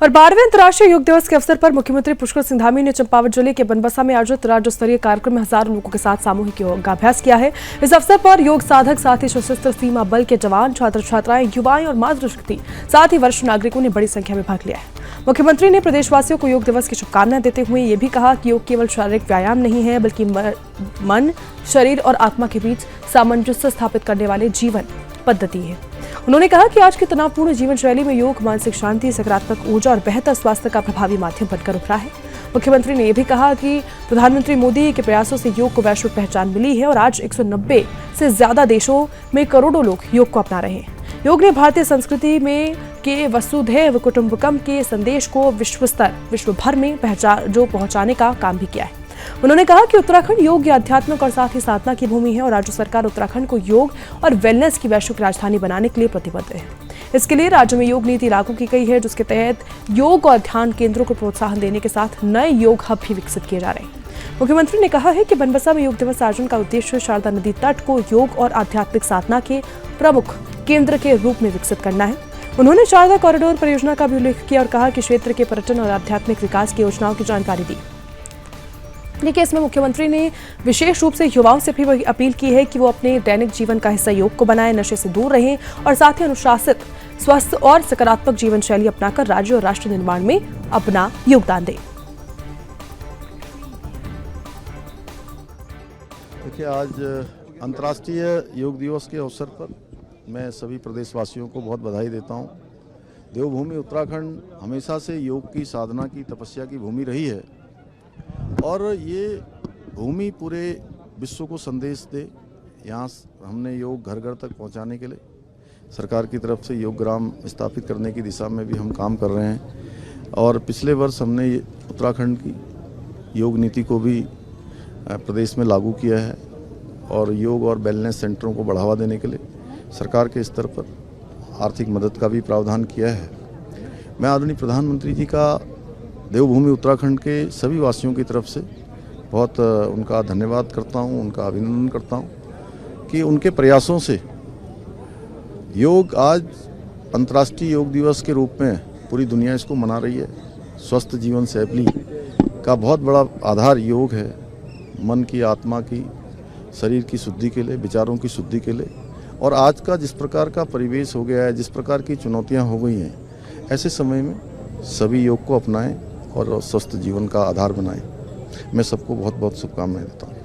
और 12वें अंतर्राष्ट्रीय योग दिवस के अवसर पर मुख्यमंत्री पुष्कर सिंह धामी ने चंपावत जिले के बनबसा में आयोजित राज्य स्तरीय कार्यक्रम में हजारों लोगों के साथ सामूहिक योगाभ्यास किया है। इस अवसर पर योग साधक, साथ ही सशस्त्र सीमा बल के जवान, छात्र छात्राएं, युवाएं और मातृशक्ति, साथ ही वरिष्ठ नागरिकों ने बड़ी संख्या में भाग लिया है। मुख्यमंत्री ने प्रदेशवासियों को योग दिवस की शुभकामनाएं देते हुए ये भी कहा कि योग केवल शारीरिक व्यायाम नहीं है, बल्कि मन, शरीर और आत्मा के बीच सामंजस्य स्थापित करने वाले जीवन पद्धति है। उन्होंने कहा कि आज की तनावपूर्ण जीवन शैली में योग मानसिक शांति, सकारात्मक ऊर्जा और बेहतर स्वास्थ्य का प्रभावी माध्यम बनकर उभरा है। मुख्यमंत्री ने यह भी कहा कि प्रधानमंत्री मोदी के प्रयासों से योग को वैश्विक पहचान मिली है और आज 190 से ज्यादा देशों में करोड़ों लोग योग को अपना रहे हैं। योग ने भारतीय संस्कृति में के वसुधैव कुटुंबकम के संदेश को विश्व भर में पहुंचाने का काम भी किया है। उन्होंने कहा कि उत्तराखंड योग, आध्यात्मिक और साथ ही साधना की भूमि है और राज्य सरकार उत्तराखंड को योग और वेलनेस की वैश्विक राजधानी बनाने के लिए प्रतिबद्ध है। इसके लिए राज्य में योग नीति लागू की गई है, जिसके तहत योग और ध्यान केंद्रों को प्रोत्साहन देने के साथ नए योग हब भी विकसित किए जा रहे हैं। मुख्यमंत्री ने कहा है कि बनबसा में योग दिवस आयोजन का उद्देश्य शारदा नदी तट को योग और आध्यात्मिक साधना के प्रमुख केंद्र के रूप में विकसित करना है। उन्होंने शारदा कॉरिडोर परियोजना का भी उल्लेख किया और कहा कि क्षेत्र के पर्यटन और आध्यात्मिक विकास की योजनाओं की जानकारी दी। लेकिन इसमें मुख्यमंत्री ने विशेष रूप से युवाओं से भी अपील की है कि वो अपने दैनिक जीवन का हिस्सा योग को बनाएं, नशे से दूर रहें और साथ ही अनुशासित, स्वस्थ और सकारात्मक जीवन शैली अपनाकर राज्य और राष्ट्र निर्माण में अपना योगदान दें। देखिए, आज अंतर्राष्ट्रीय योग दिवस के अवसर पर मैं सभी प्रदेशवासियों को बहुत बधाई देता हूं। देवभूमि उत्तराखंड हमेशा से योग की साधना की, तपस्या की भूमि रही है और ये भूमि पूरे विश्व को संदेश दे। यहाँ हमने योग घर घर तक पहुँचाने के लिए सरकार की तरफ से योग ग्राम स्थापित करने की दिशा में भी हम काम कर रहे हैं और पिछले वर्ष हमने उत्तराखंड की योग नीति को भी प्रदेश में लागू किया है और योग और वेलनेस सेंटरों को बढ़ावा देने के लिए सरकार के स्तर पर आर्थिक मदद का भी प्रावधान किया है। मैं आदरणीय प्रधानमंत्री जी का देवभूमि उत्तराखंड के सभी वासियों की तरफ से बहुत उनका धन्यवाद करता हूं, उनका अभिनंदन करता हूं कि उनके प्रयासों से योग आज अंतर्राष्ट्रीय योग दिवस के रूप में पूरी दुनिया इसको मना रही है। स्वस्थ जीवन शैली का बहुत बड़ा आधार योग है। मन की, आत्मा की, शरीर की शुद्धि के लिए, विचारों की शुद्धि के लिए। और आज का जिस प्रकार का परिवेश हो गया है, जिस प्रकार की चुनौतियां हो गई हैं, ऐसे समय में सभी योग को अपनाएं और स्वस्थ जीवन का आधार बनाएं। मैं सबको बहुत बहुत शुभकामनाएं देता हूँ।